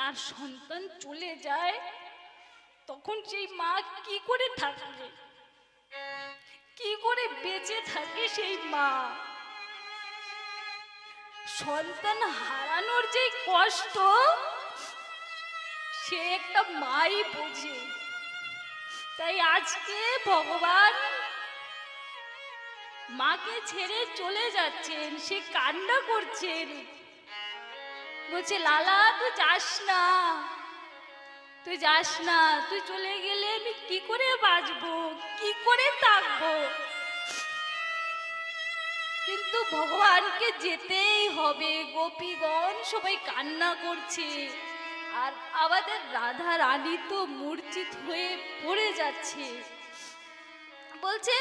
তার সন্তান চলে যায় তখন সেই মা কি করে থাকবে, কি করে বেঁচে থাকে সেই মা? সন্তান হারানোর যে কষ্ট সে একটা মাই বোঝে। তাই আজকে ভগবান মাকে ছেড়ে চলে যাচ্ছেন, সে কান্না করছেন, বলছে লালা তুই যাস না, তুই যাস না, তুই চলে গেলে আমি কি করে বাঁচবো, কি করে থাকবো? কিন্তু ভগবানকে যেতেই হবে। গোপীগণ সবাই কান্না করছে, আর আমাদের রাধা রানী তো মূর্ছিত হয়ে পড়ে যাচ্ছে, বলছে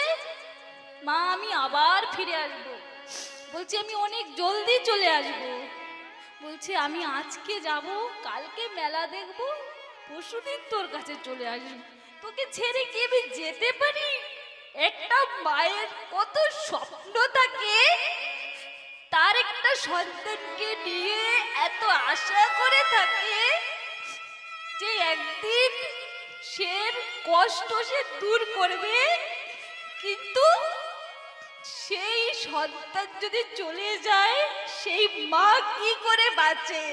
মা আমি আবার ফিরে আসবো, বলছে আমি অনেক জলদি চলে আসবো, বলছে আমি আজকে যাব, কালকে মেলা দেখবো, পরশুদিন তোর কাছে চলে আসবো, তোকে ছেড়ে কি আমি যেতে পারি? একটা মায়ের কত স্বপ্ন থাকে, তার একটা সন্তানকে নিয়ে এত আশা করে থাকে যে একদিন সে কষ্ট সে দূর করবে, কিন্তু সেই সন্তান যদি চলে যায় সেই মা কি করে বাঁচে?